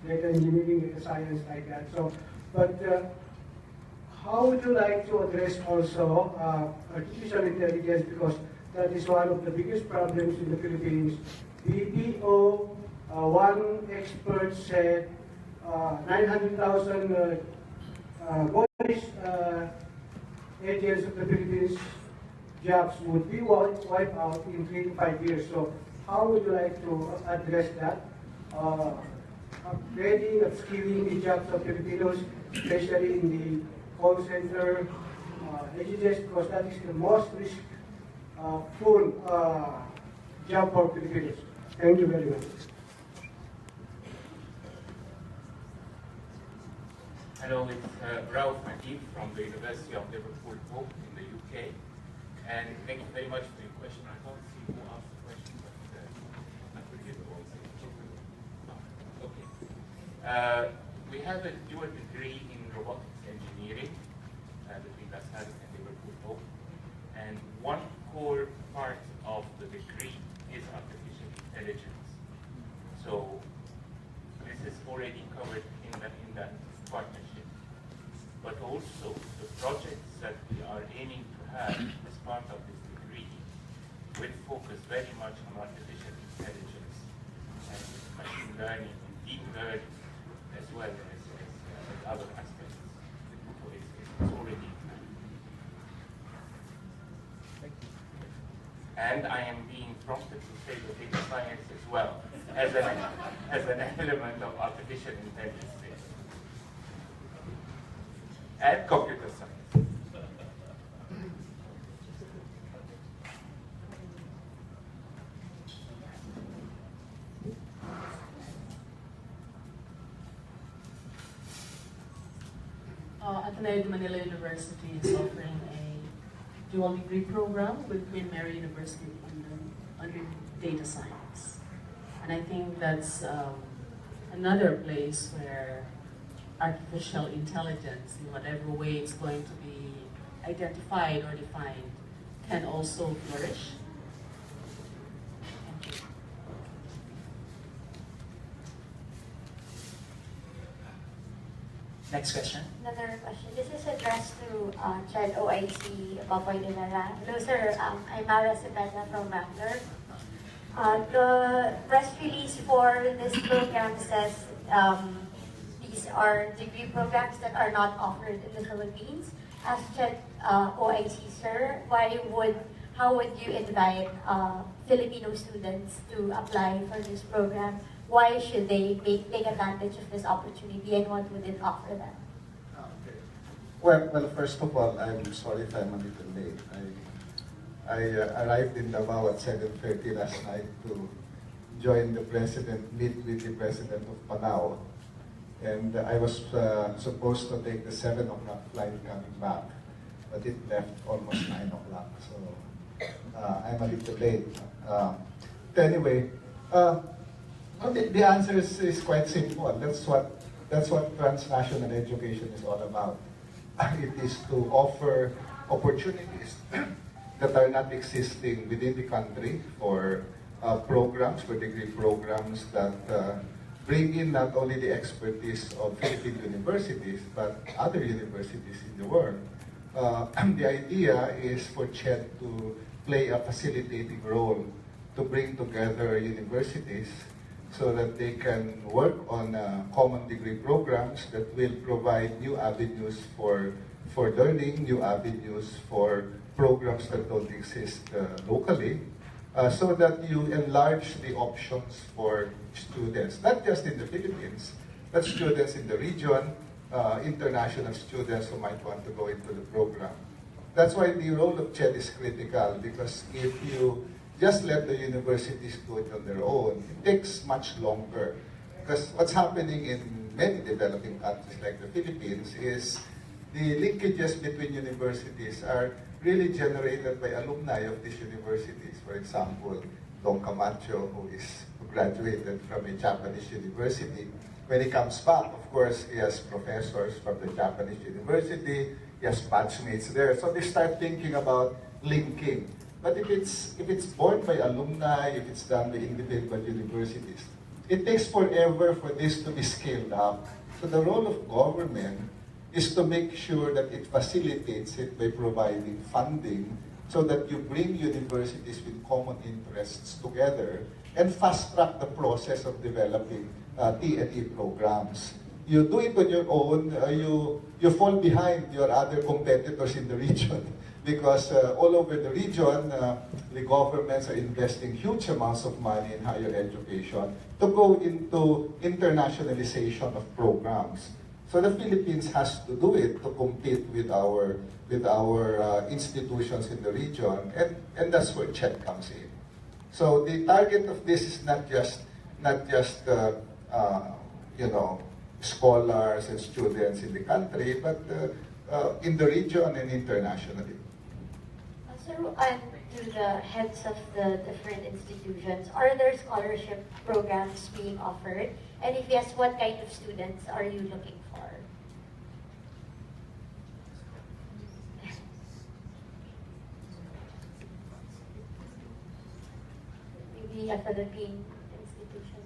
data engineering, data science, like that. So, but how would you like to address also artificial intelligence, because that is one of the biggest problems in the Philippines. BPO, one expert said 900,000 voice agents of the Philippines jobs would be wiped out in 3 to 5 years. So how would you like to address that? Upgrading, upskilling the jobs of Filipinos, especially in the call center agencies, because that is the most risk-full job for Filipinos. Thank you very much. Hello, it's Rauf Nadeem from the University of Liverpool Hope in the UK. And thank you very much for your question. I can't see who asked the question, but I could hear the voice. Okay. We have a dual degree in robotics engineering between LaSalle and Liverpool Hope. And one core part of the degree is artificial intelligence. So this is already covered in that partnership. But also the projects that we are aiming to have as part of this degree will focus very much on artificial intelligence and machine learning and deep learning, as well as other aspects. So it's already planned. And I am being prompted to say the data science as well, as an element of artificial intelligence. And computer science. Ateneo de Manila University is offering a dual degree program with Queen Mary University under data science. And I think that's another place where artificial intelligence, in whatever way it's going to be identified or defined, can also flourish. Thank you. Next question. Another question. This is addressed to Chad OIC, Baboy Dinara. Hello, sir. I'm Mara Sabena from Bangalore. The press release for this program says these are degree programs that are not offered in the Philippines. As Chad OIC, sir, how would you invite Filipino students to apply for this program? Why should they take advantage of this opportunity, and what would it offer them? Okay. Well, first of all, I'm sorry if I'm a little late. I arrived in Davao at 7:30 last night to join the president, meet with the president of Palau. And I was supposed to take the 7 o'clock flight coming back, but it left almost 9 o'clock. So I'm a little late. Anyway, the answer is quite simple. That's what transnational education is all about. It is to offer opportunities that are not existing within the country for programs, for degree programs that bring in not only the expertise of Philippine universities, but other universities in the world. The idea is for CHED to play a facilitating role to bring together universities so that they can work on common degree programs that will provide new avenues for learning, new avenues for programs that don't exist locally, so that you enlarge the options for students, not just in the Philippines, but students in the region, international students who might want to go into the program. That's why the role of CHED is critical, because if you just let the universities do it on their own, it takes much longer. Because what's happening in many developing countries like the Philippines is the linkages between universities are really generated by alumni of these universities. For example, Don Camacho, who graduated from a Japanese university, when he comes back, of course, he has professors from the Japanese university, he has batchmates there. So they start thinking about linking. But if it's born by alumni, if it's done by individual universities, it takes forever for this to be scaled up. So the role of government is to make sure that it facilitates it by providing funding so that you bring universities with common interests together and fast-track the process of developing TNE programs. You do it on your own, you fall behind your other competitors in the region because all over the region, the governments are investing huge amounts of money in higher education to go into internationalization of programs. So the Philippines has to do it to compete with our institutions in the region, and that's where CHED comes in. So the target of this is not just you know, scholars and students in the country, but in the region and internationally. Sir, to the heads of the different institutions, are there scholarship programs being offered? And if yes, what kind of students are you looking for? Maybe a Philippine institution.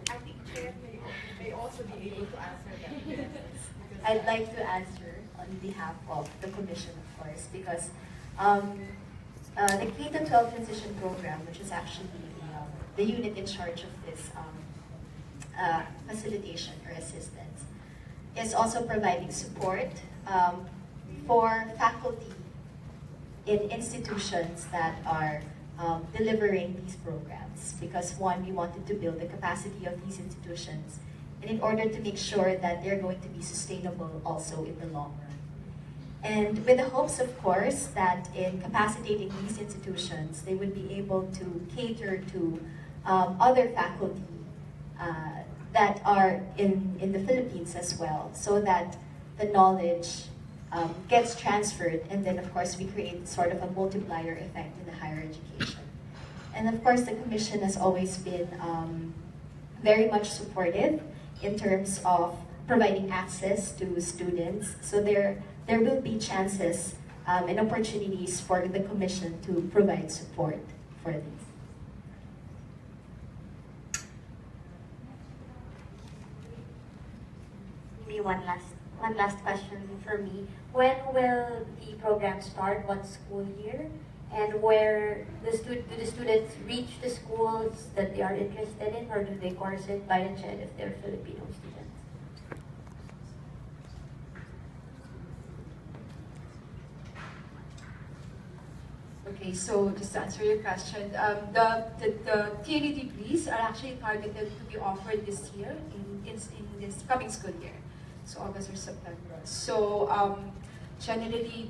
I think Chair may also be able to answer that. Yes. I'd like to answer on behalf of the Commission, of course, because the K-12 transition program, which is actually the unit in charge of this facilitation or assistance, is also providing support for faculty in institutions that are delivering these programs. Because one, we wanted to build the capacity of these institutions, and in order to make sure that they're going to be sustainable also in the long run. And with the hopes, of course, that in capacitating these institutions, they would be able to cater to other faculty that are in the Philippines as well, so that the knowledge gets transferred, and then of course we create sort of a multiplier effect in the higher education. And of course the Commission has always been very much supportive in terms of providing access to students, so there will be chances and opportunities for the Commission to provide support for this. Maybe one last question for me. When will the program start? What school year? And where do the students reach the schools that they are interested in, or do they course it by the CHED if they're Filipino students? Okay, so just to answer your question, the TNE degrees are actually targeted to be offered this year in this coming school year, so August or September. So generally,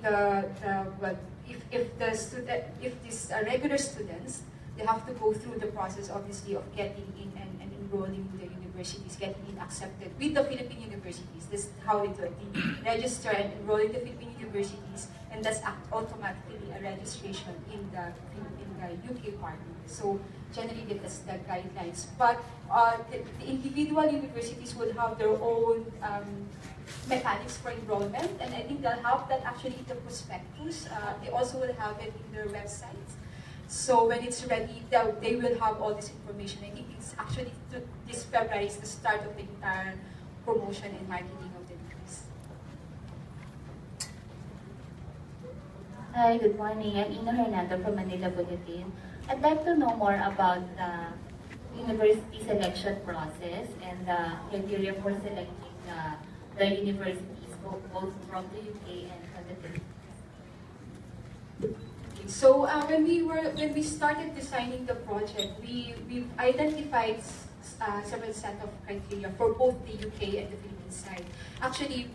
if these are regular students, they have to go through the process, obviously, of getting in and enrolling in the universities, getting in accepted with the Philippine universities. This is how they do it. They register and enroll in the Philippine universities, and that's automatically a registration in the UK part. So generally, that's the guidelines. But the individual universities will have their own mechanics for enrollment, and I think they'll have that actually in the prospectus. They also will have it in their websites. So when it's ready, they will have all this information. I think it's actually this February is the start of the entire promotion and marketing of the degrees. Hi, good morning. I'm Ina Hernando from Manila Bulletin. I'd like to know more about the university selection process and the criteria for selecting the universities, both from the UK and from the Philippines. So when we started designing the project, we've identified several set of criteria for both the UK and the Philippines side. Actually,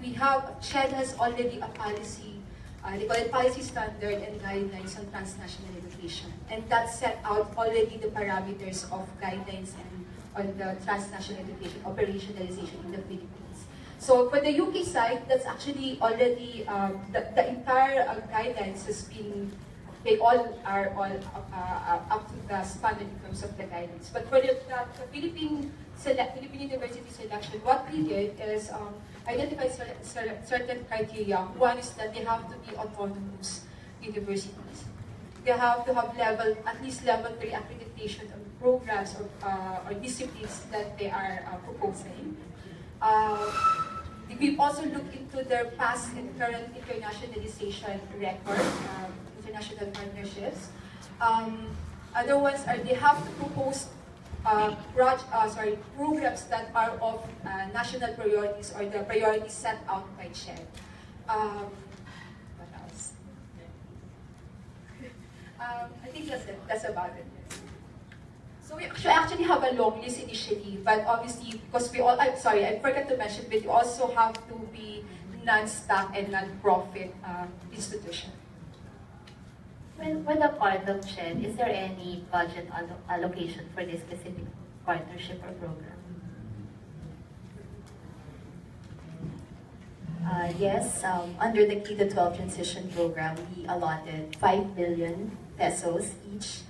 CHED has already a policy, they call it policy standard and guidelines on transnational education, and that set out already the parameters of guidelines and on the transnational education operationalization in the Philippines. So for the UK side, that's actually already the entire guidelines has been. They all are up to the standard in terms of the guidance. But for the Philippine Philippine University selection, what we did is identify certain criteria. One is that they have to be autonomous universities. They have to have at least level 3 accreditation of programs or disciplines that they are proposing. We've also looked into their past and current internationalization record, international partnerships. Other ones are they have to propose programs that are of national priorities or the priorities set out by CHED. What else? I think that's it. That's about it. So we actually have a long list initially, but obviously because I forgot to mention, but you also have to be non-stock and non-profit institution. With the part of CHED, is there any budget allocation for this specific partnership or program? Yes, under the K-12 transition program, we allotted 5 billion pesos each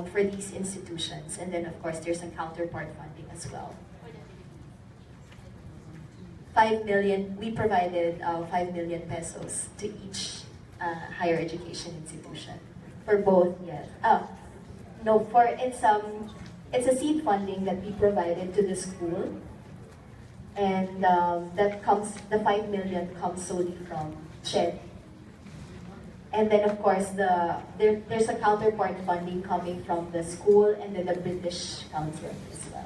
for these institutions. And then, of course, there's some counterpart funding as well. 5 million, we provided 5 million pesos to each higher education institution for both. Yes. No, it's a seed funding that we provided to the school, and the 5 million comes solely from CHED. And then of course there's a counterpart funding coming from the school and then the British Council as well.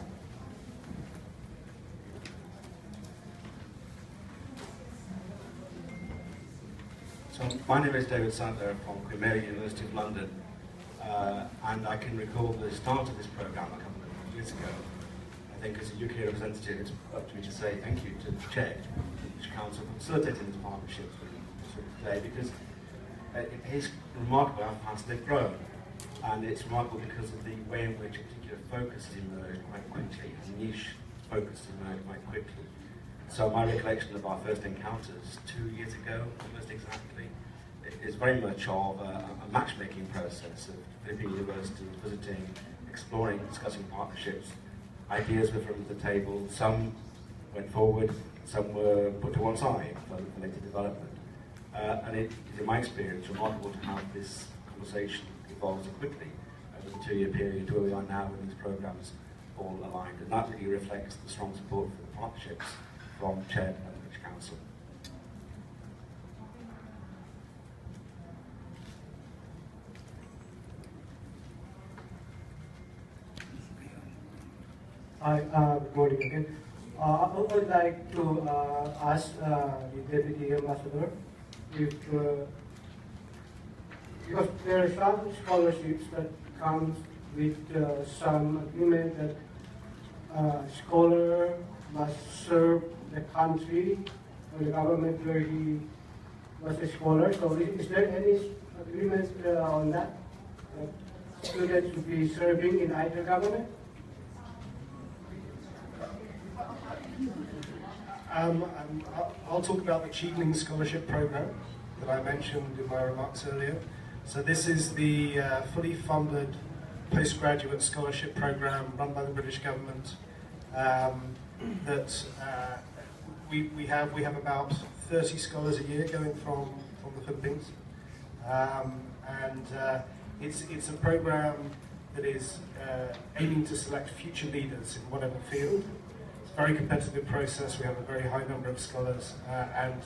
So my name is David Sadler from Queen Mary University of London, and I can recall the start of this programme a couple of years ago. I think as a UK representative, it's up to me to say thank you to CHED, which Council for facilitating this partnership today, because it is remarkable how fast they've grown, and it's remarkable because of the way in which a particular focus has emerged quite quickly, a niche focus has emerged quite quickly. So my recollection of our first encounters 2 years ago, almost exactly, is very much of a matchmaking process of Philippine universities visiting, exploring, discussing partnerships. Ideas were from the table, some went forward, some were put to one side for later development. And it is, in my experience, remarkable to have this conversation evolve so quickly over the 2-year period to where we are now when these programs all aligned. And that really reflects the strong support for the partnerships from CHED and the British Council. Hi, good morning again. I would like to ask the Deputy Ambassador if, because there are some scholarships that comes with some agreement that a scholar must serve the country or the government where he was a scholar. So is there any agreement on that? Students will be serving in either government? I'll talk about the Chevening Scholarship Program that I mentioned in my remarks earlier. So this is the fully funded postgraduate scholarship program run by the British government that we have about 30 scholars a year going from the Philippines. It's a program that is aiming to select future leaders in whatever field. It's a very competitive process. We have a very high number of scholars, and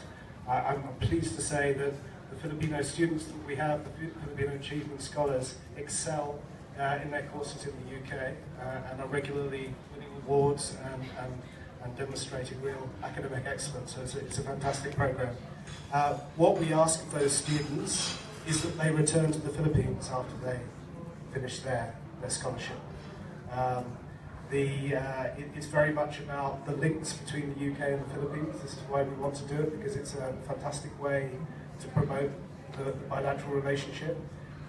I'm pleased to say that the Filipino students that we have, the Filipino Achievement Scholars, excel in their courses in the UK and are regularly winning awards and demonstrating real academic excellence. So it's a fantastic program. What we ask of those students is that they return to the Philippines after they finish their scholarship. It's very much about the links between the UK and the Philippines. This is why we want to do it, because it's a fantastic way to promote the bilateral relationship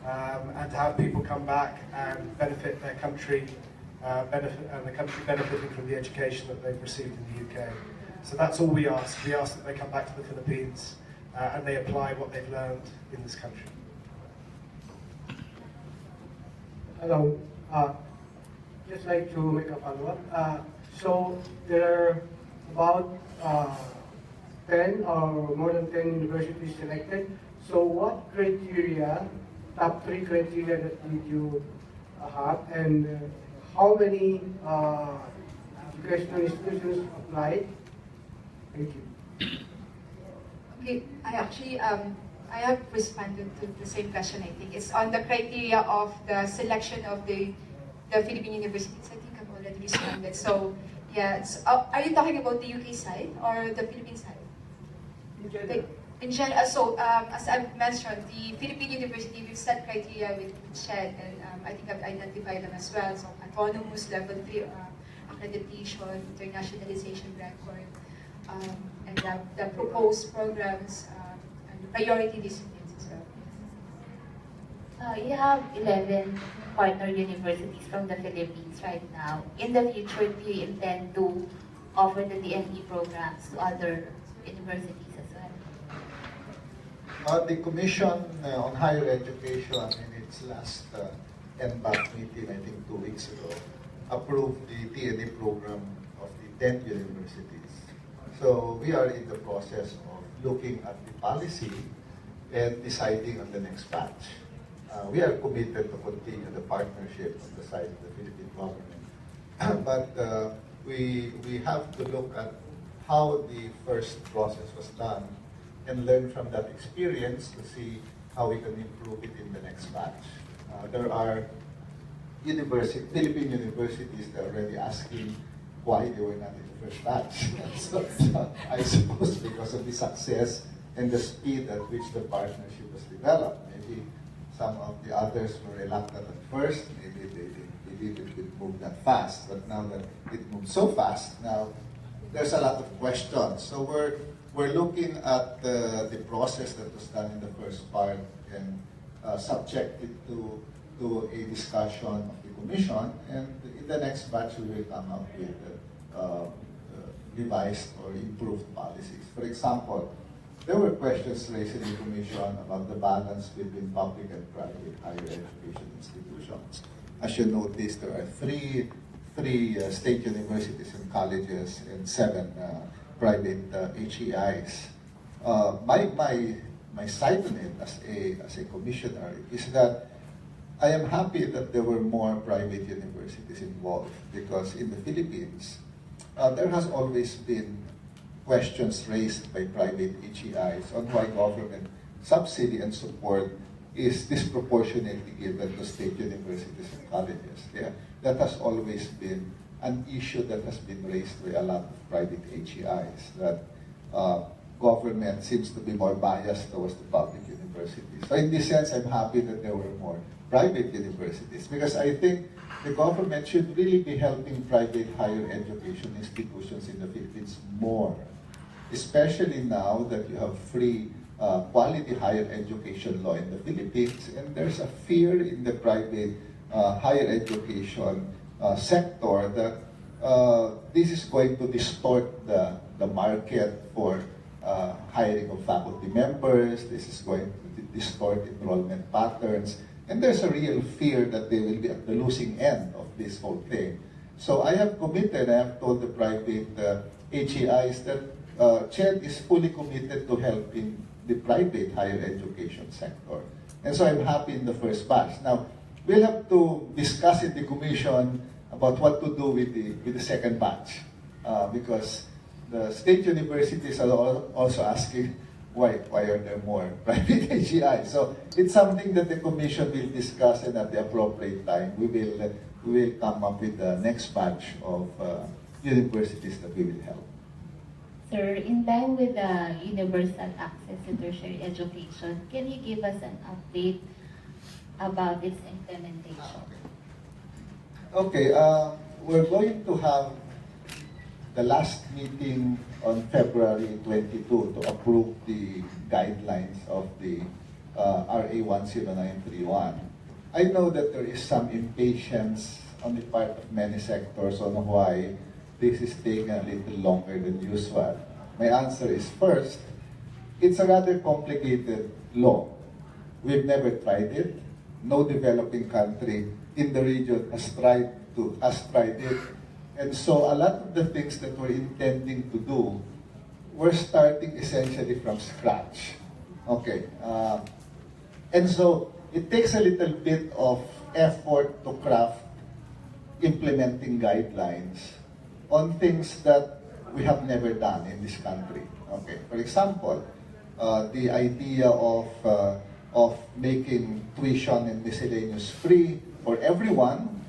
and to have people come back and benefit their country, and the country benefiting from the education that they've received in the UK. So that's all we ask. We ask that they come back to the Philippines and they apply what they've learned in this country. Hello. Just like to make a follow-up. So there are about 10 or more than 10 universities selected. So what criteria, top 3 criteria that did you have, and how many educational institutions applied? Thank you. Okay, I have responded to the same question. I think it's on the criteria of the selection of the Philippine universities. I think I've already responded. So yeah, are you talking about the UK side or the Philippine side? In general. In general, as I've mentioned, the Philippine University, we've set criteria with SHED, and I think I've identified them as well. So autonomous level 3 accreditation, internationalization record, and the proposed programs and the priority disciplines as well. You have 11 partner universities from the Philippines right now. In the future, do you intend to offer the TNE programs to other universities as well? The Commission on Higher Education, in its last NBAC meeting, I think 2 weeks ago, approved the TNE program of the 10 universities. So we are in the process of looking at the policy and deciding on the next batch. We are committed to continue the partnership on the side of the Philippine government. But we have to look at how the first process was done and learn from that experience to see how we can improve it in the next batch. There are Philippine universities that are already asking why they were not in the first batch. So I suppose because of the success and the speed at which the partnership was developed. Maybe some of the others were reluctant at first, maybe they didn't move that fast. But now that it moved so fast, now there's a lot of questions. So we're looking at the process that was done in the first part and subject it to a discussion of the Commission, and in the next batch we will come up with revised or improved policies. For example, there were questions raised in the Commission about the balance between public and private higher education institutions. As you notice, there are three state universities and colleges and 7 private HEIs. My side on it as a commissioner is that I am happy that there were more private universities involved, because in the Philippines, there has always been questions raised by private HEIs on why government subsidy and support is disproportionately given to state universities and colleges. Yeah, that has always been an issue that has been raised by a lot of private HEIs, that government seems to be more biased towards the public universities. So in this sense, I'm happy that there were more private universities, because I think the government should really be helping private higher education institutions in the Philippines more, especially now that you have free quality higher education law in the Philippines, and there's a fear in the private higher education sector that this is going to distort the market for hiring of faculty members. This is going to distort enrollment patterns. And there's a real fear that they will be at the losing end of this whole thing. So I have committed, I have told the private HEIs that CHED is fully committed to helping the private higher education sector. And so I'm happy in the first batch. Now, we'll have to discuss in the Commission about what to do with the second batch, because the state universities are also asking why are there more private HEIs. So it's something that the Commission will discuss, and at the appropriate time we will come up with the next batch of universities that we will help. Sir, in line with the universal access to tertiary education, can you give us an update about its implementation? Okay, we're going to have the last meeting on February 22 to approve the guidelines of the RA 10931. I know that there is some impatience on the part of many sectors on why this is taking a little longer than usual. My answer is, first, it's a rather complicated law. We've never tried it. No developing country in the region has tried it. And so a lot of the things that we're intending to do, we're starting essentially from scratch. Okay. And so it takes a little bit of effort to craft implementing guidelines on things that we have never done in this country. Okay. For example, the idea of making tuition and miscellaneous free for everyone,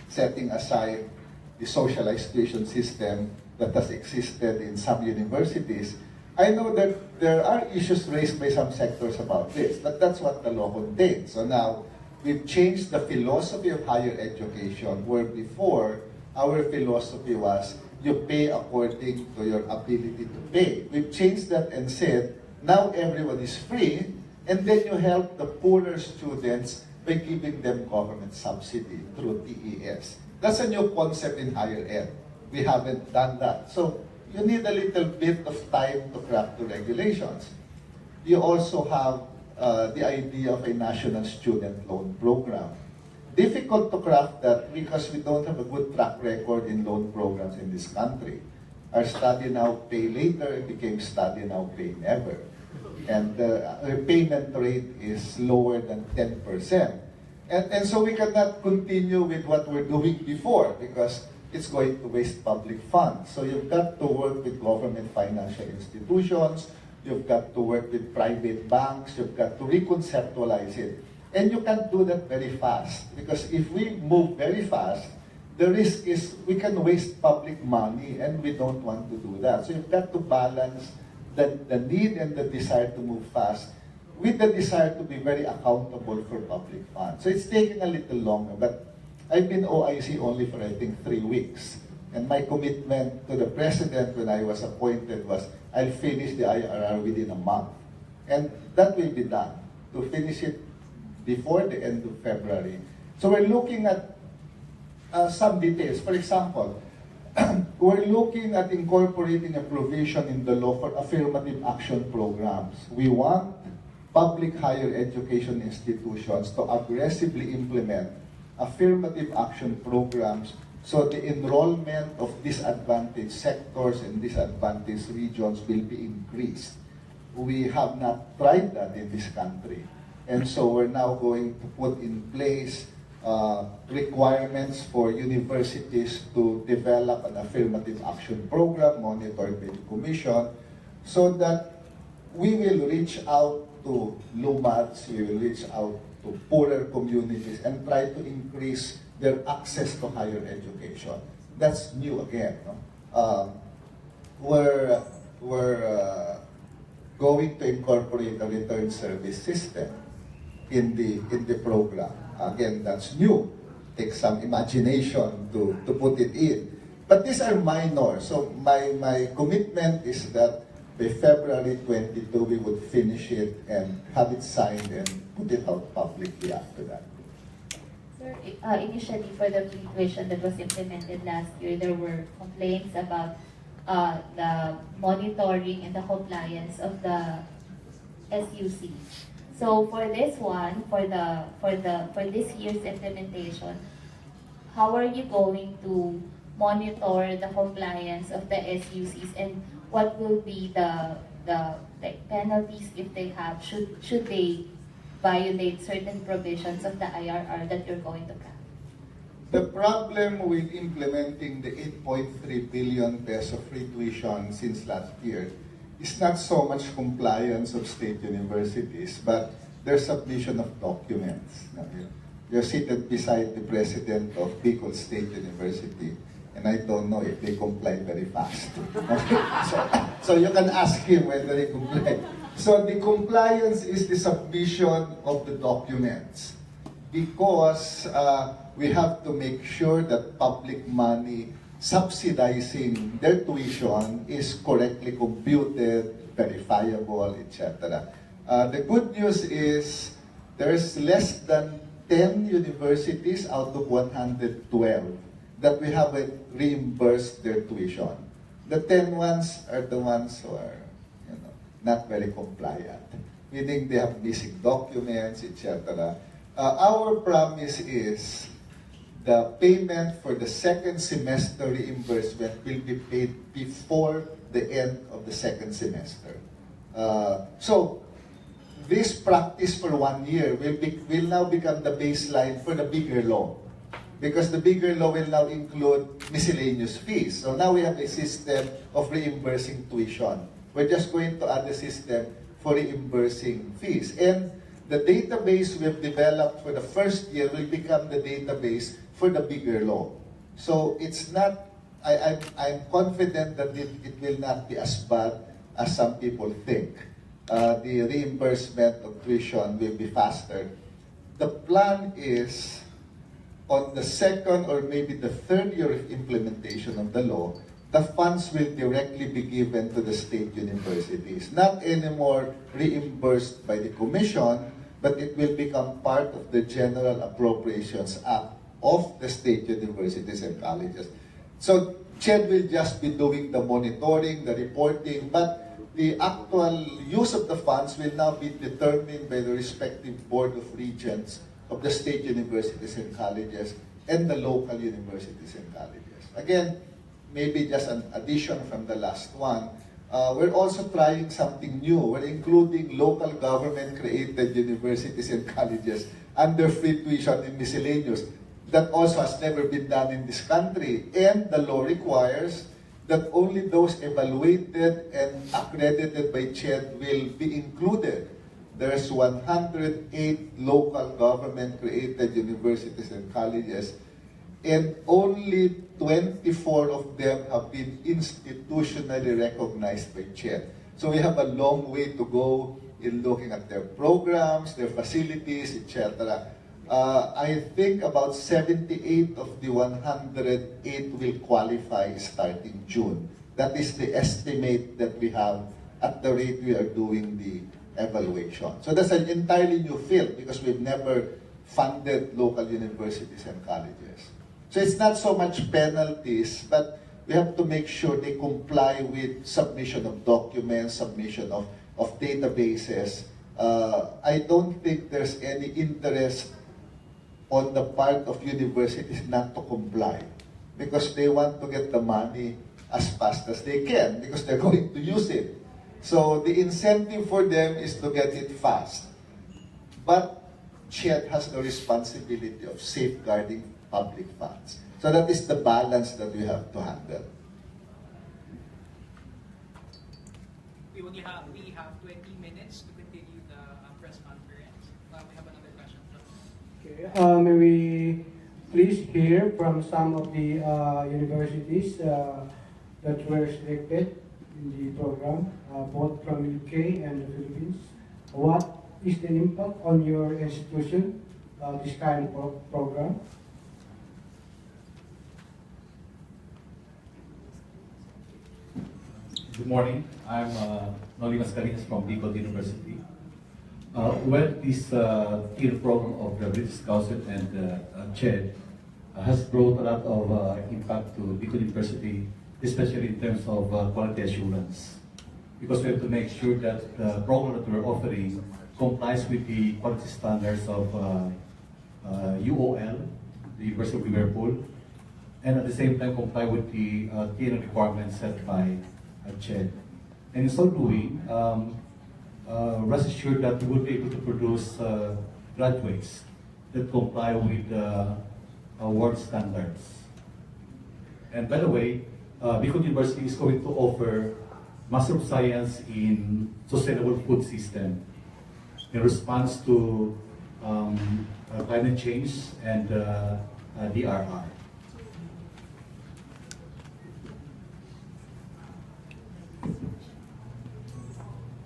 setting aside the socialized tuition system that has existed in some universities. I know that there are issues raised by some sectors about this, but that's what the law contains. So now, we've changed the philosophy of higher education, where before, our philosophy was, you pay according to your ability to pay. We've changed that and said, now everyone is free, and then you help the poorer students by giving them government subsidy through TES. That's a new concept in higher ed. We haven't done that. So you need a little bit of time to craft the regulations. You also have the idea of a national student loan program. Difficult to craft that because we don't have a good track record in loan programs in this country. Our study now, pay later became study now, pay never. And the repayment rate is lower than 10%. And so we cannot continue with what we're doing before because it's going to waste public funds. So you've got to work with government financial institutions, you've got to work with private banks, you've got to reconceptualize it. And you can't do that very fast because if we move very fast, the risk is we can waste public money and we don't want to do that. So you've got to balance the need and the desire to move fast with the desire to be very accountable for public funds. So it's taking a little longer, but I've been OIC only for, I think, 3 weeks. And my commitment to the president when I was appointed was, I'll finish the IRR within a month. And that will be done, to finish it before the end of February. So we're looking at some details. For example, we're looking at incorporating a provision in the law for affirmative action programs. We want public higher education institutions to aggressively implement affirmative action programs so the enrollment of disadvantaged sectors and disadvantaged regions will be increased. We have not tried that in this country. And so we're now going to put in place requirements for universities to develop an affirmative action program monitored by the Commission so that we will reach out to LUMADs, we will reach out to poorer communities and try to increase their access to higher education. That's new again. No? We're going to incorporate a return service system in the program. Again, that's new. Takes some imagination to put it in. But these are minor. So my commitment is that by February 22, we would finish it and have it signed and put it out publicly after that. Sir, initially for the free tuition that was implemented last year, there were complaints about the monitoring and the compliance of the SUC. So for this one, for this year's implementation, how are you going to monitor the compliance of the SUCs, and what will be the penalties if they have should they violate certain provisions of the IRR that you're going to cap? The problem with implementing the 8.3 billion peso free tuition since last year is not so much compliance of state universities, but their submission of documents. You're seated beside the president of Bicol State University, and I don't know if they comply very fast. So you can ask him whether they comply. So the compliance is the submission of the documents, because we have to make sure that public money subsidizing their tuition is correctly computed, verifiable, etc. The good news is there's less than 10 universities out of 112 that we haven't reimbursed their tuition. The 10 ones are the ones who are, not very compliant, meaning they have missing documents, etc. Our promise is the payment for the second semester reimbursement will be paid before the end of the second semester. So this practice for 1 year will now become the baseline for the bigger law, because the bigger law will now include miscellaneous fees. So now we have a system of reimbursing tuition. We're just going to add a system for reimbursing fees. And the database we've developed for the first year will become the database for the bigger law. So it's not, I'm confident that it will not be as bad as some people think. The reimbursement of tuition will be faster. The plan is, on the second or maybe the third year of implementation of the law, the funds will directly be given to the state universities. Not anymore reimbursed by the commission, but it will become part of the General Appropriations Act of the state universities and colleges. So CHED will just be doing the monitoring, the reporting, but the actual use of the funds will now be determined by the respective Board of Regents of the state universities and colleges and the local universities and colleges. Again, maybe just an addition from the last one, we're also trying something new. We're including local government-created universities and colleges under free tuition and miscellaneous. That also has never been done in this country. And the law requires that only those evaluated and accredited by CHED will be included. There's 108 local government-created universities and colleges, and only 24 of them have been institutionally recognized by CHED. So we have a long way to go in looking at their programs, their facilities, etc. I think about 78 of the 108 will qualify starting June. That is the estimate that we have at the rate we are doing the evaluation. So that's an entirely new field because we've never funded local universities and colleges. So it's not so much penalties, but we have to make sure they comply with submission of documents, submission of databases. I don't think there's any interest on the part of universities not to comply because they want to get the money as fast as they can because they're going to use it. So the incentive for them is to get it fast. But CHED has the responsibility of safeguarding public funds. So that is the balance that we have to handle. We have 20 minutes to continue the press conference. We have another question. Okay, may we please hear from some of the universities that were selected in the program, both from UK and the Philippines. What is the impact on your institution, this kind of program? Good morning. I'm Noli Mascareñas from Bicol University. Well, this tier program of the British Council and CHED has brought a lot of impact to Bicol University, especially in terms of quality assurance. Because we have to make sure that the program that we're offering complies with the quality standards of UOL, the University of Liverpool, and at the same time comply with the TNE requirements set by CHED. And in so doing, rest assured that we will be able to produce graduates that comply with world standards. And by the way, Bicol University is going to offer Master of Science in Sustainable Food System in response to climate change and DRR.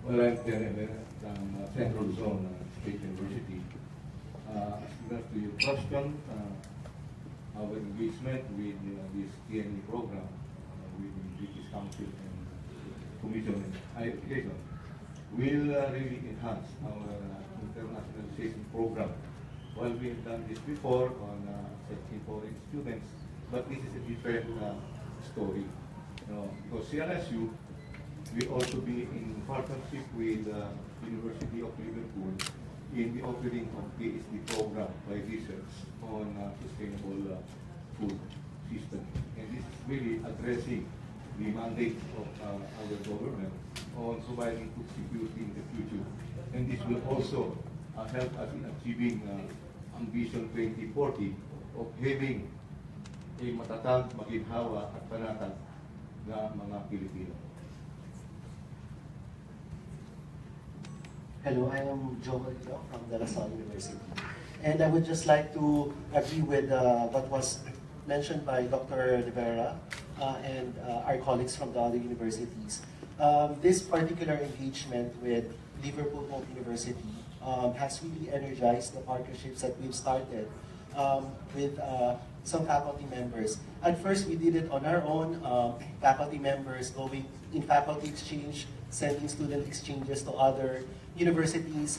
Well, I'm Terry from Central Zone State University. As regards to your question, our engagement with this TNE program with the British Council and Commission on Higher Education will really enhance our internationalization program. Well, we have done this before on searching foreign students, but this is a different story. Because CRSU will also be in partnership with the University of Liverpool in the offering of PhD program. program by research on sustainable food system. And this is really addressing the mandate of our government on providing food security in the future. And this will also help us in achieving Ambition 2040 of having a matatag, maginhawa at panatag na mga Pilipino. Hello, I am Joe Marino from De La Salle University. And I would just like to agree with what was mentioned by Dr. De Vera and our colleagues from the other universities. This particular engagement with Liverpool Hope University has really energized the partnerships that we've started with some faculty members. At first, we did it on our own, faculty members going in faculty exchange, sending student exchanges to other universities.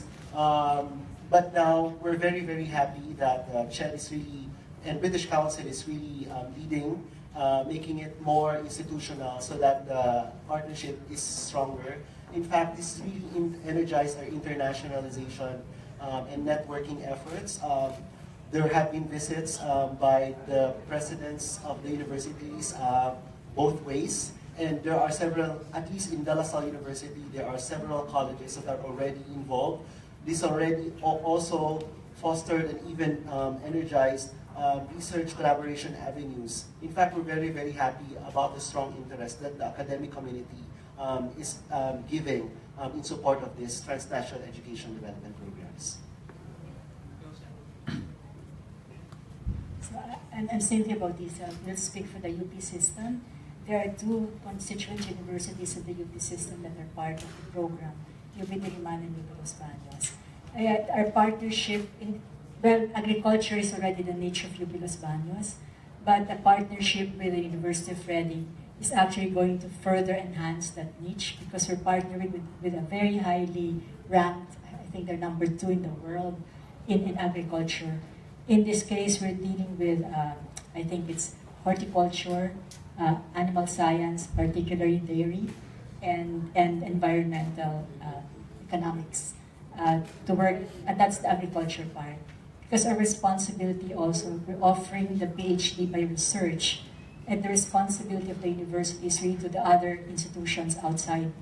But now, we're very, very happy that CHED is really, and British Council is really leading, making it more institutional so that the partnership is stronger. In fact, this really energized our internationalization and networking efforts. There have been visits by the presidents of the universities both ways. And there are several, at least in De La Salle University, there are several colleges that are already involved. This already also fostered and even energized research collaboration avenues. In fact, we're very, very happy about the strong interest that the academic community is giving in support of these transnational education development programs. So I'm Cynthia Bautista. We'll speak for the UP system. There are two constituent universities in the UP system that are part of the program, UP Diliman and UP Los Baños. Our partnership, well, agriculture is already the niche of UP Los Baños, but the partnership with the University of Reading is actually going to further enhance that niche because we're partnering with a very highly ranked, I think they're number 2 in the world in agriculture. In this case, we're dealing with, I think it's horticulture, animal science, particularly dairy, and environmental economics to work, and that's the agriculture part. Because our responsibility also, we're offering the PhD by research, and the responsibility of the university is really to the other institutions outside,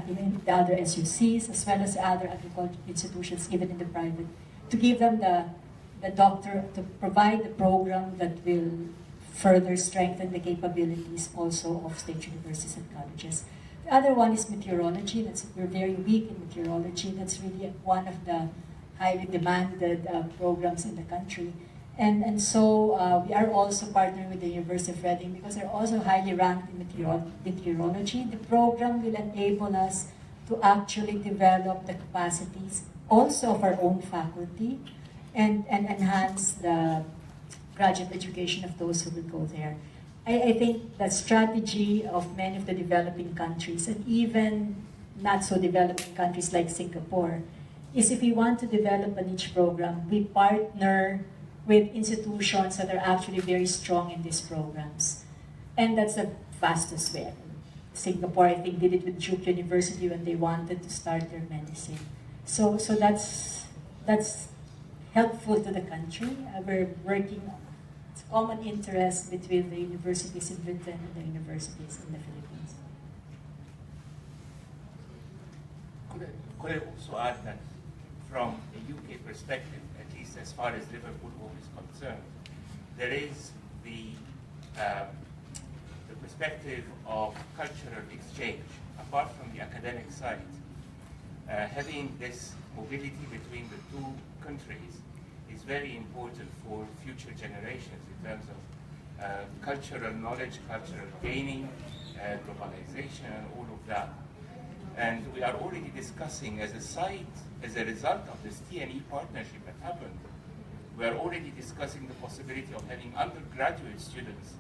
even the other SUCs, as well as the other agriculture institutions, even in the private, to give them the doctor, to provide the program that will further strengthen the capabilities also of state universities and colleges. The other one is meteorology. We're very weak in meteorology. That's really one of the highly demanded programs in the country. And so we are also partnering with the University of Reading because they're also highly ranked in meteorology. The program will enable us to actually develop the capacities also of our own faculty and enhance the graduate education of those who will go there. I think the strategy of many of the developing countries, and even not so developing countries like Singapore, is if we want to develop a niche program, we partner with institutions that are actually very strong in these programs. And that's the fastest way. Singapore, I think, did it with Duke University when they wanted to start their medicine. So that's helpful to the country. We're working on common interest between the universities in Britain and the universities in the Philippines. Could I also add that from a UK perspective, at least as far as Liverpool Home is concerned, there is the perspective of cultural exchange, apart from the academic side. Having this mobility between the two countries is very important for future generations in terms of cultural knowledge, cultural gaining, globalization, and all of that. And we are already discussing as a result of this TNE partnership that happened, we are already discussing the possibility of having undergraduate students,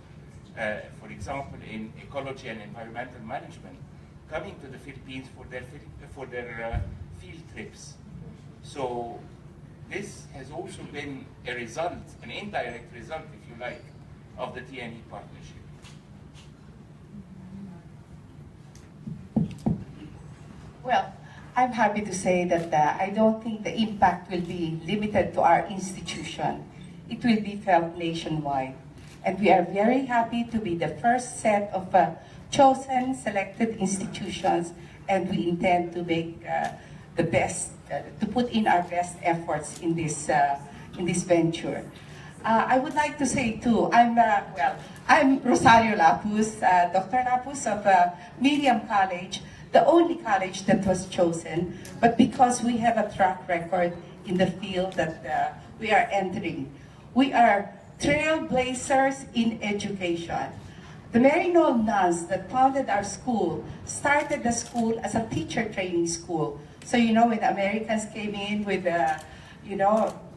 for example, in ecology and environmental management, coming to the Philippines for their field trips. So this has also been a result, an indirect result, if you like, of the TNE partnership. Well, I'm happy to say that I don't think the impact will be limited to our institution. It will be felt nationwide. And we are very happy to be the first set of chosen, selected institutions, and we intend to make the best, to put in our best efforts in this venture. I would like to say too, I'm Rosario Lapus, Dr. Lapus of Miriam College, the only college that was chosen, but because we have a track record in the field that we are entering. We are trailblazers in education. The Maryknoll nuns that founded our school started the school as a teacher training school. So you know, when Americans came in with,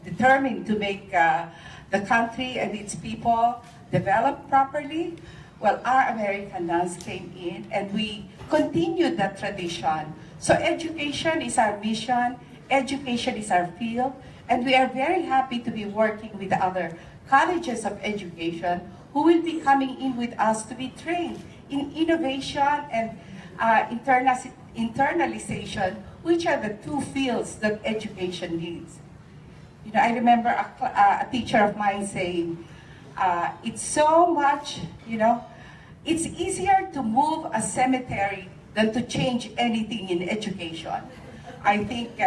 determined to make the country and its people develop properly, well, our American nuns came in and we continued that tradition. So education is our mission, education is our field, and we are very happy to be working with the other colleges of education who will be coming in with us to be trained in innovation and internalization, which are the two fields that education needs. You know, I remember a teacher of mine saying, it's so much, it's easier to move a cemetery than to change anything in education. I think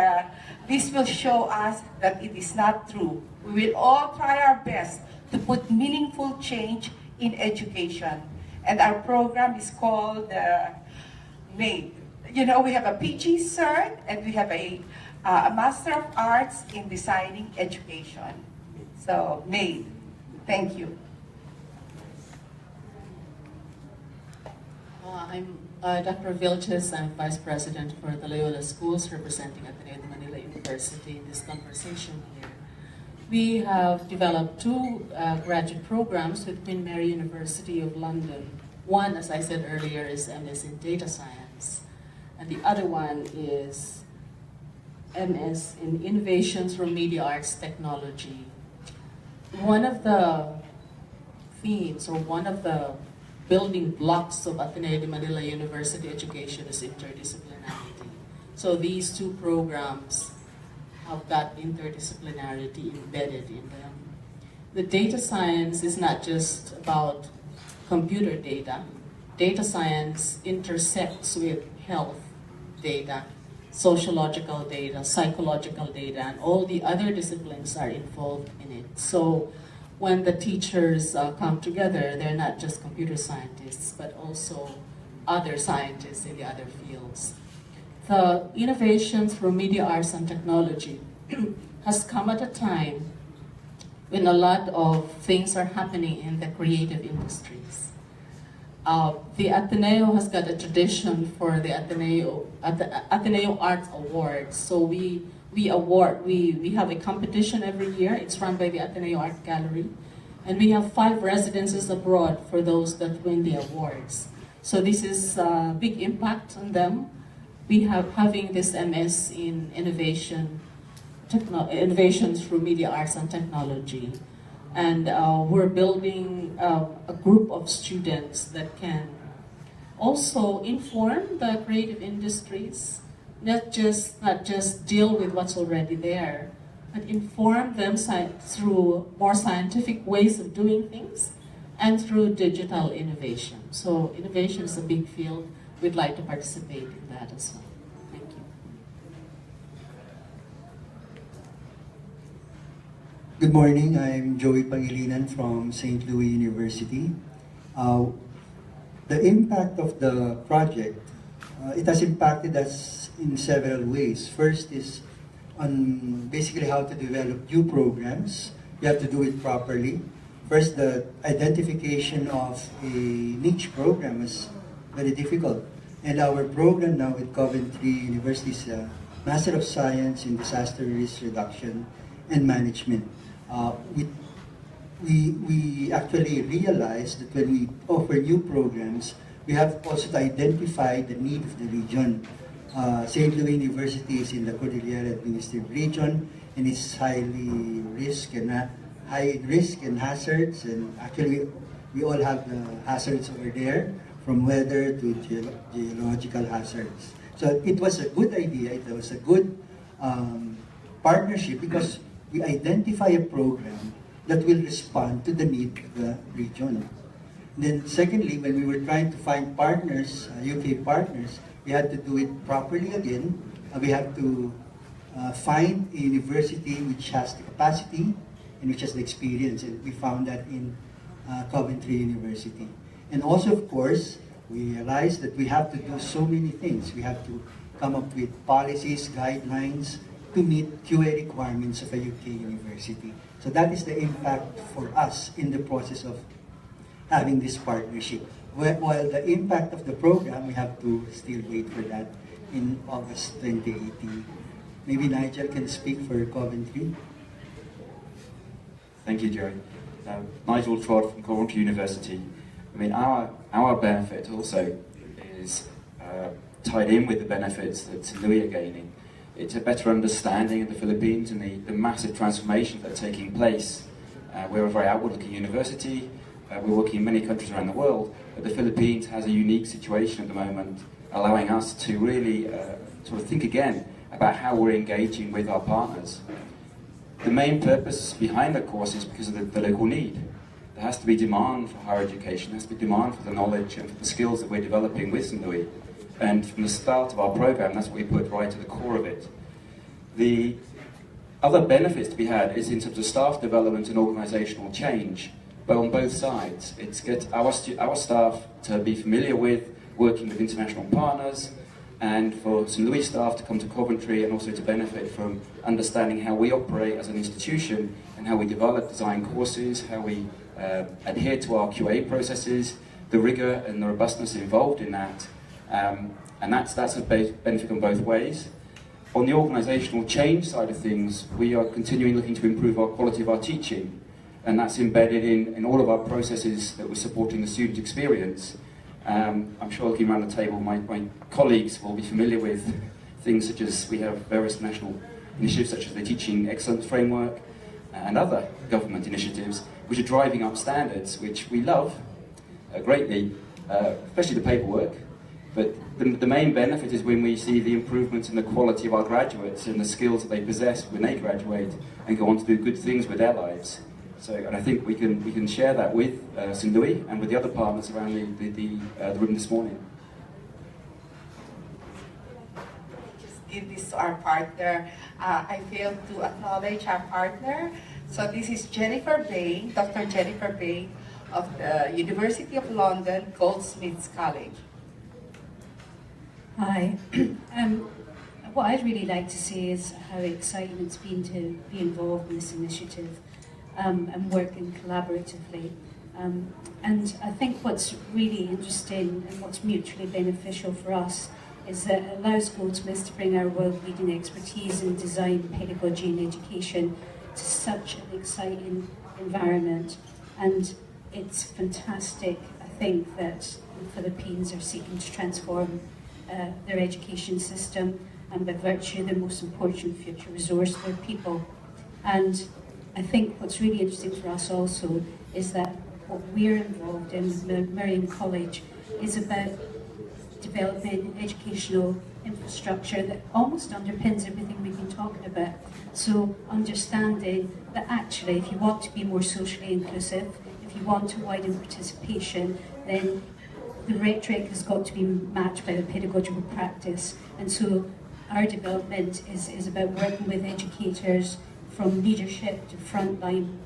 this will show us that it is not true. We will all try our best to put meaningful change in education. And our program is called MADE. You know, we have a PG Cert and we have a Master of Arts in Designing Education. So, MADE. Thank you. I'm Dr. Vilches. I'm Vice President for the Loyola Schools, representing Ateneo de Manila University in this conversation here. We have developed two graduate programs with Queen Mary University of London. One, as I said earlier, is MS in Data Science, and the other one is MS in Innovations from Media Arts Technology. One of the themes, or one of the building blocks of Ateneo de Manila University education is interdisciplinarity. So these two programs have got interdisciplinarity embedded in them. The data science is not just about computer data. Data science intersects with health data, sociological data, psychological data, and all the other disciplines are involved in it. So when the teachers come together, they're not just computer scientists, but also other scientists in the other fields. The innovations from media arts and technology has come at a time when a lot of things are happening in the creative industries. The Ateneo has got a tradition for the Ateneo Arts Awards. So we have a competition every year. It's run by the Ateneo Art Gallery. And we have 5 residences abroad for those that win the awards. So this is a big impact on them. We have having this MS in innovations through media arts and technology. And we're building a group of students that can also inform the creative industries, not just deal with what's already there, but inform them through more scientific ways of doing things and through digital innovation. So innovation is a big field. We'd like to participate in that as well. Thank you. Good morning, I'm Joey Pangilinan from St. Louis University. The impact of the project, it has impacted us in several ways. First is on basically how to develop new programs. You have to do it properly. First, the identification of a niche program is very difficult. And our program now at Coventry University is a Master of Science in Disaster Risk Reduction and Management. We actually realized that when we offer new programs, we have also to identify the need of the region. St. Louis University is in the Cordillera Administrative Region, and it's highly high risk and hazards, and actually we all have the hazards over there, from weather to geological hazards. So it was a good idea, it was a good partnership because we identify a program that will respond to the need of the region. Then secondly, when we were trying to find partners, UK partners, we had to do it properly again. We had to find a university which has the capacity and which has the experience, and we found that in Coventry University. And also, of course, we realized that we have to do so many things. We have to come up with policies, guidelines to meet QA requirements of a UK university. So that is the impact for us in the process of having this partnership. While the impact of the program, we have to still wait for that in August 2018. Maybe Nigel can speak for Coventry. Thank you, Jerry. Nigel Trott from Coventry University. I mean, our benefit also is tied in with the benefits that St. Louis are gaining. It's a better understanding of the Philippines and the massive transformations that are taking place. We're a very outward-looking university. We're working in many countries around the world, but the Philippines has a unique situation at the moment, allowing us to really sort of think again about how we're engaging with our partners. The main purpose behind the course is because of the local need. There has to be demand for higher education, there has to be demand for the knowledge and for the skills that we're developing with St. Louis. And from the start of our program, that's what we put right to the core of it. The other benefits to be had is in terms of staff development and organisational change, but on both sides. It's get our staff to be familiar with working with international partners, and for St. Louis staff to come to Coventry and also to benefit from understanding how we operate as an institution and how we develop design courses, how we adhere to our QA processes, the rigour and the robustness involved in that. And that's a benefit on both ways. On the organisational change side of things, we are continuing looking to improve our quality of our teaching, and that's embedded in all of our processes that we're supporting the student experience. I'm sure looking around the table, my colleagues will be familiar with things such as we have various national initiatives such as the Teaching Excellence Framework and other government initiatives which are driving up standards, which we love greatly, especially the paperwork. But the main benefit is when we see the improvements in the quality of our graduates and the skills that they possess when they graduate and go on to do good things with their lives. So, and I think we can share that with St. Louis and with the other partners around the room this morning. Just give this to our partner. I failed to acknowledge our partner. So this is Jennifer Bay, Dr. Jennifer Bay of the University of London Goldsmiths College. Hi. What I'd really like to say is how exciting it's been to be involved in this initiative and working collaboratively. And I think what's really interesting and what's mutually beneficial for us is that it allows Goldsmiths to bring our world-leading expertise in design, pedagogy and education to such an exciting environment. And it's fantastic, I think, that the Philippines are seeking to transform their education system, and by virtue of the most important future resource, their people. And I think what's really interesting for us also is that what we're involved in with Merion College is about developing educational infrastructure that almost underpins everything we've been talking about. So understanding that actually if you want to be more socially inclusive, if you want to widen participation, then the rhetoric has got to be matched by the pedagogical practice. And so our development is about working with educators from leadership to frontline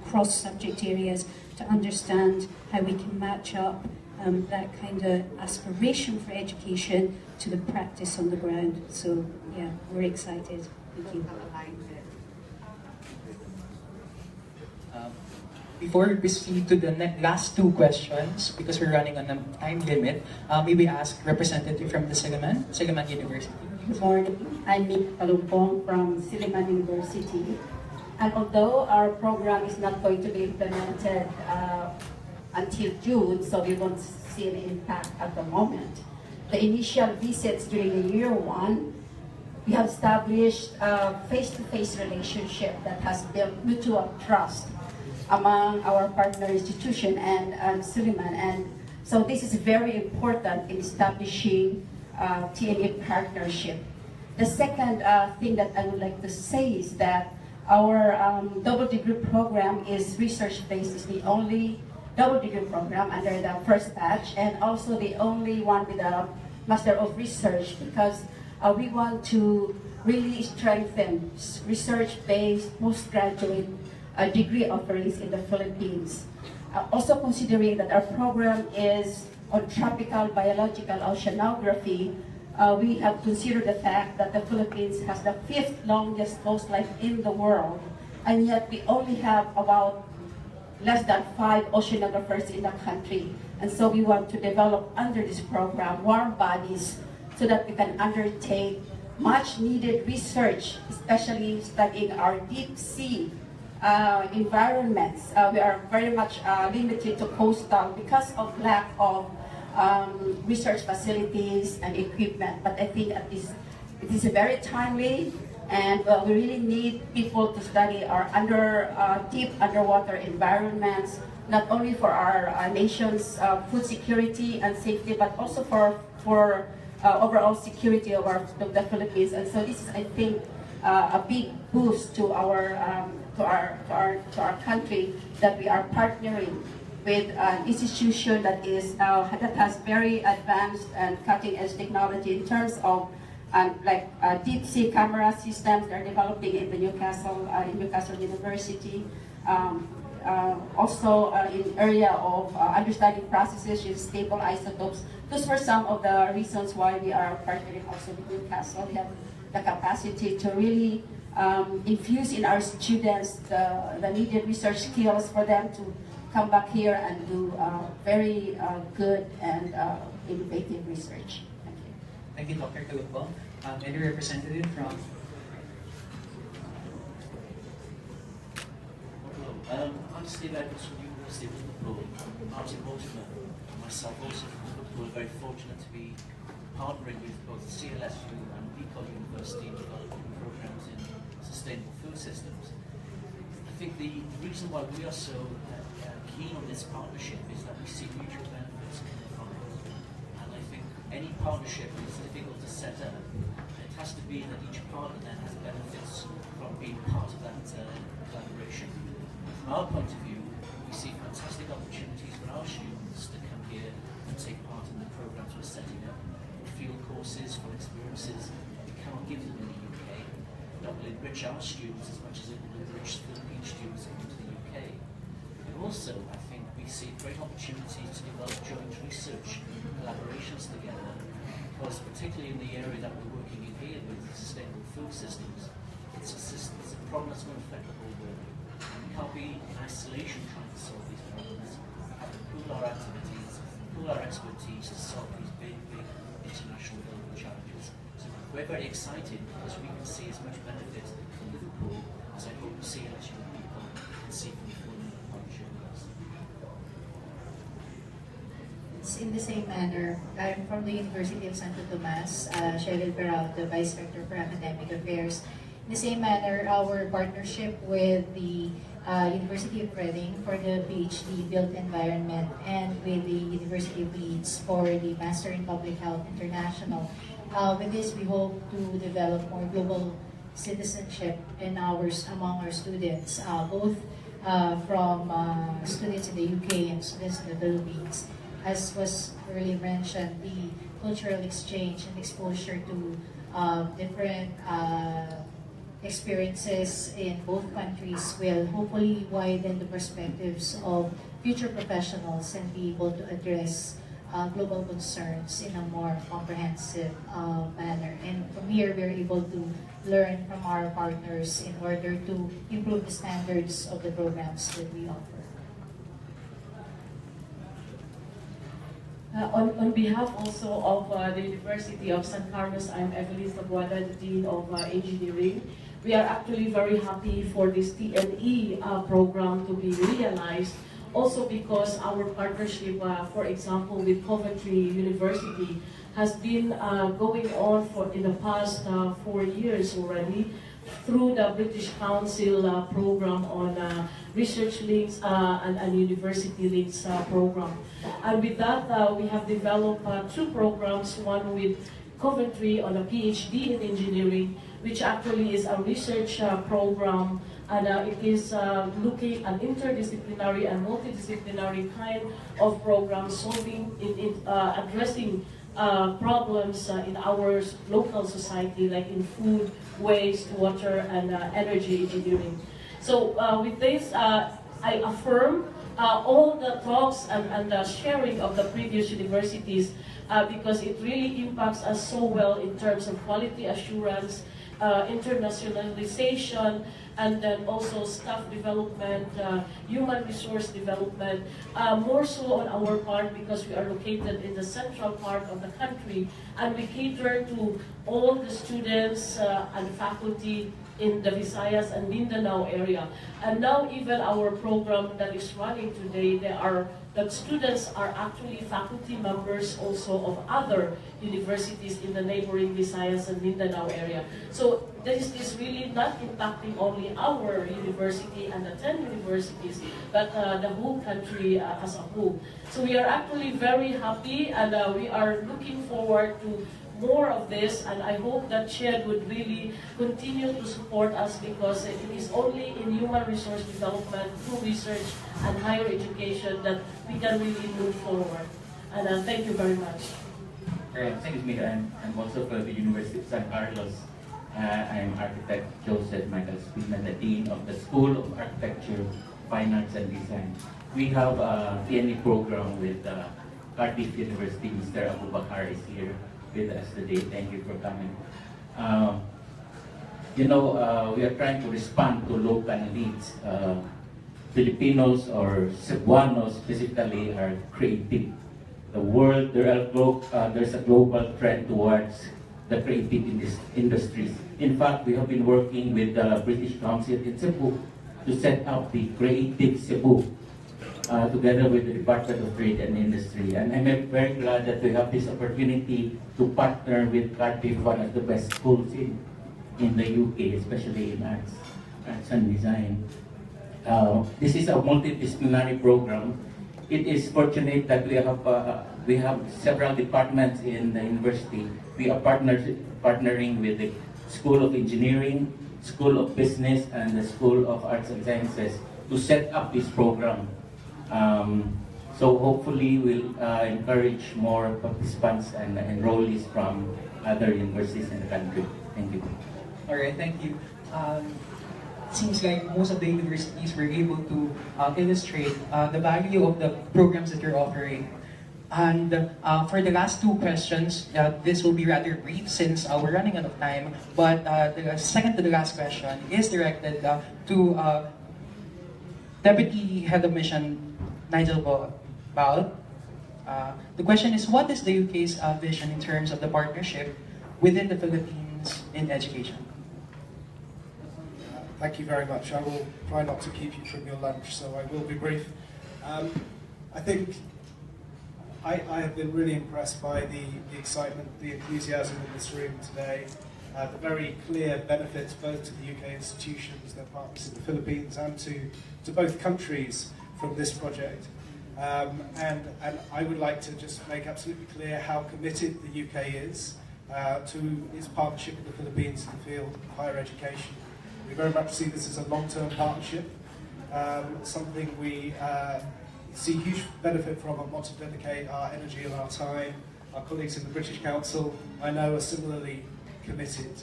cross-subject areas to understand how we can match up that kind of aspiration for education to the practice on the ground. So yeah, we're excited. Thank you. Before we proceed to the last two questions, because we're running on a time limit, may we ask representative from the Silliman University. Good morning. I'm Nick Palumpong from Silliman University. And although our program is not going to be implemented until June, so we won't see an impact at the moment, the initial visits during the year one, we have established a face-to-face relationship that has built mutual trust among our partner institution and Silliman. And so this is very important in establishing TNE partnership. The second thing that I would like to say is that our double degree program is research-based. It's the only double degree program under the first batch, and also the only one with a Master of Research, because we want to really strengthen research-based postgraduate degree offerings in the Philippines. Also considering that our program is on tropical biological oceanography, we have considered the fact that the Philippines has the 5th longest coastline in the world, and yet we only have about less than 5 oceanographers in the country. And so we want to develop under this program warm bodies so that we can undertake much needed research, especially studying our deep sea environments. We are very much limited to coastal because of lack of research facilities and equipment. But I think it is very timely, and we really need people to study our deep underwater environments, not only for our nation's food security and safety, but also for overall security of the Philippines. And so this is, I think, a big boost to our country, that we are partnering with an institution that has very advanced and cutting-edge technology in terms of deep sea camera systems they're developing in the Newcastle University. Also in area of understanding processes with stable isotopes. Those were some of the reasons why we are partnering also with Newcastle. We have the capacity to really infuse in our students the needed research skills for them to come back here and do very good and innovative research. Thank you, Dr. Tulpo. Any representative from? I'm Steve Edwards from the University of Liverpool. Martin Mortimer and myself also from Liverpool are very fortunate to be partnering with both CLSU and Bicol University in developing programs in sustainable food systems. I think the reason why we are so keen on this partnership is that we see mutual benefits coming from it. And I think any partnership is difficult to set up. It has to be that each partner then has benefits from being part of that collaboration. From our point of view, we see fantastic opportunities for our students to come here and take part in the programs we're setting up, field courses, for experiences we cannot give them in the UK. That will enrich our students as much as it will enrich Philippine students coming to the UK. But also, I think we see great opportunities to develop joint research collaborations together, because particularly in the area that we're working in here with sustainable food systems, it's a problem that's going to affect the whole world. We can't be in isolation trying to solve these problems. We have to pool our activities, pool our expertise to solve these big international global challenges. So we're very excited because we can see as much benefit from Liverpool as I hope to see LSU people can see from the Fulham partnership with us. It's in the same manner. I'm from the University of Santo Tomas, Cheryl Peralta, Vice Rector for Academic Affairs. In the same manner, our partnership with the University of Reading for the PhD Built Environment, and with the University of Leeds for the Master in Public Health International. With this, we hope to develop more global citizenship among our students, both from students in the UK and students in the Philippines. As was earlier mentioned, the cultural exchange and exposure to different experiences in both countries will hopefully widen the perspectives of future professionals and be able to address global concerns in a more comprehensive manner. And from here, we're able to learn from our partners in order to improve the standards of the programs that we offer. On behalf also of the University of San Carlos, I'm Evelyn Tabuada, the Dean of Engineering. We are actually very happy for this TNE program to be realized, also because our partnership, for example, with Coventry University has been going on in the past 4 years already, through the British Council program on research links and university links program. And with that, we have developed 2 programs, one with Coventry on a PhD in engineering, which actually is a research program, and it is looking at interdisciplinary and multidisciplinary kind of program solving, addressing problems in our local society, like in food, waste, water, and energy engineering. So with this, I affirm all the talks and the sharing of the previous universities because it really impacts us so well in terms of quality assurance, internationalization, and then also staff development, human resource development, more so on our part because we are located in the central part of the country, and we cater to all the students and faculty in the Visayas and Mindanao area. And now even our program that is running today, the students are actually faculty members also of other universities in the neighboring Visayas and Mindanao area. So this is really not impacting only our university and the 10 universities, but the whole country as a whole. So we are actually very happy, and we are looking forward to more of this, and I hope that CHED would really continue to support us because it is only in human resource development, through research and higher education that we can really move forward. And thank you very much. Thank you, Mika. I'm also from the University of San Carlos. I'm architect Joseph Michael Spina, the Dean of the School of Architecture, Fine Arts and Design. We have a TNE program with Cardiff University. Mr. Abubakar is here with us today. Thank you for coming. We are trying to respond to local needs. Filipinos or Cebuanos specifically are creative. The world, there's a global trend towards the creative industries. In fact, we have been working with the British Council in Cebu to set up the Creative Cebu together with the Department of Trade and Industry. And I'm very glad that we have this opportunity to partner with Cardiff, one of the best schools in the UK, especially in arts and design. This is a multidisciplinary program. It is fortunate that we have several departments in the university. We are partnering with the School of Engineering, School of Business, and the School of Arts and Sciences to set up this program. So hopefully we'll encourage more participants and enrollees from other universities in the country. Thank you. All right, thank you. Seems like most of the universities were able to illustrate the value of the programs that you're offering. And for the last two questions, this will be rather brief since we're running out of time. But the second to the last question is directed to Deputy Head of Mission Nigel Baal. The question is, what is the UK's vision in terms of the partnership within the Philippines in education? Thank you very much. I will try not to keep you from your lunch, so I will be brief. I think I have been really impressed by the excitement, the enthusiasm in this room today, the very clear benefits both to the UK institutions, their partners in the Philippines, and to both countries from this project. And I would like to just make absolutely clear how committed the UK is to its partnership with the Philippines in the field of higher education. We very much see this as a long-term partnership, something we see huge benefit from and want to dedicate our energy and our time. Our colleagues in the British Council, I know, are similarly committed.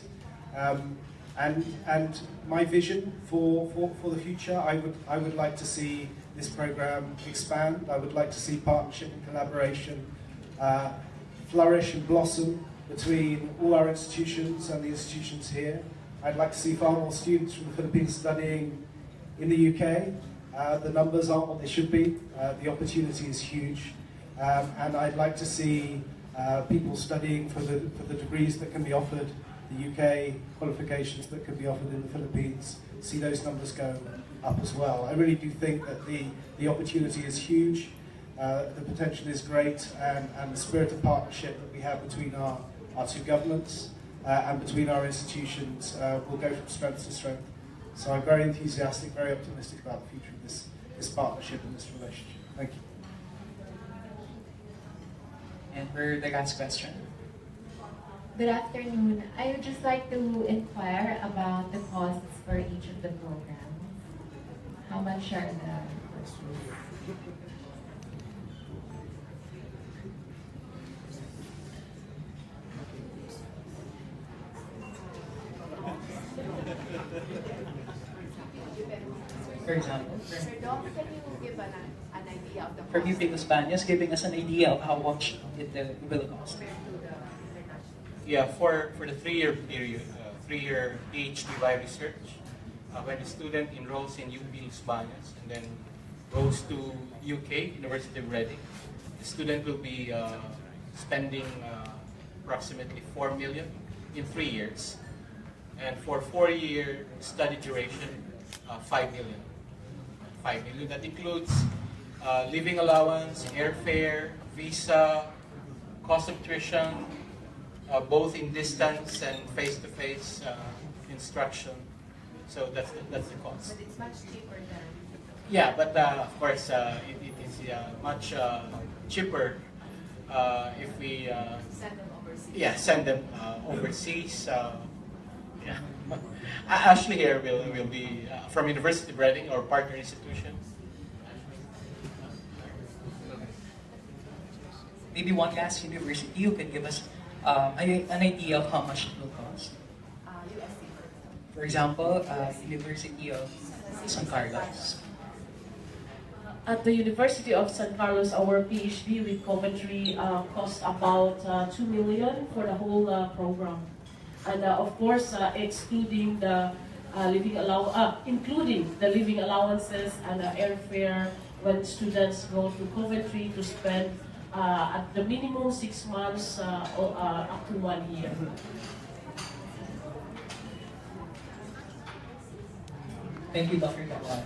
And my vision for the future, I would like to see this program expand. I would like to see partnership and collaboration flourish and blossom between all our institutions and the institutions here. I'd like to see far more students from the Philippines studying in the UK. The numbers aren't what they should be. The opportunity is huge. And I'd like to see people studying for the degrees that can be offered, the UK qualifications that can be offered in the Philippines, see those numbers go up as well. I really do think that the opportunity is huge, the potential is great, and the spirit of partnership that we have between our two governments and between our institutions will go from strength to strength. So I'm very enthusiastic, very optimistic about the future of this partnership and this relationship. Thank you. And for the last question. Good afternoon. I would just like to inquire about the costs for each of the programs. How much are the costs? For example, Sir Dom, can you give an idea of the from UP Los Baños, giving us an idea of how much it will cost. Yeah, for the 3-year period, 3-year PhD by research, when the student enrolls in UP Los Baños and then goes to UK, University of Reading, the student will be spending approximately 4 million in 3 years. And for 4-year study duration, 5 million. 5 million. That includes living allowance, airfare, visa, cost of tuition, both in distance and face-to-face instruction. So that's the cost. But it's much cheaper than... Yeah, but of course it is much cheaper if we send them overseas. Yeah, send them overseas. Yeah. Ashley here will be from University of Reading, our partner institution. Maybe one last university, you can give us an idea of how much it will cost. USC. For example, University of San Carlos. At the University of San Carlos, our PhD with Coventry cost about 2 million for the whole program. And of course, excluding the including the living allowances and airfare when students go to Coventry to spend at the minimum 6 months up to 1 year. Thank you, Dr. Kawan.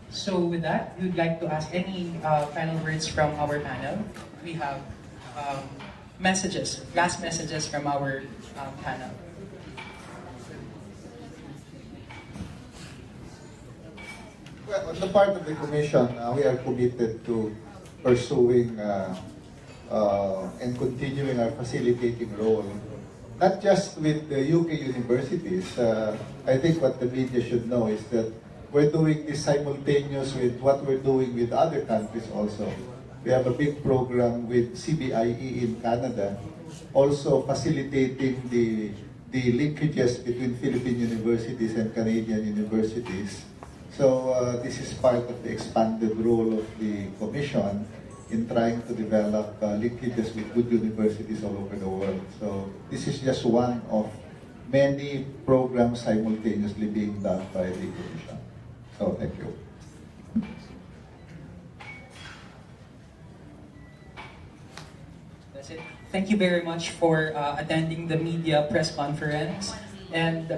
So with that, we would like to ask any final words from our panel. We have last messages from our panel. Well, on the part of the Commission, we are committed to pursuing and continuing our facilitating role, not just with the UK universities. I think what the media should know is that we're doing this simultaneous with what we're doing with other countries also. We have a big program with CBIE in Canada, also facilitating the linkages between Philippine universities and Canadian universities. So this is part of the expanded role of the Commission in trying to develop linkages with good universities all over the world. So this is just one of many programs simultaneously being done by the Commission. So thank you. That's it. Thank you very much for attending the media press conference. And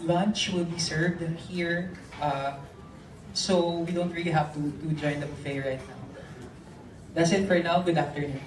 lunch will be served here, so we don't really have to join the buffet right now. That's it for now. Good afternoon.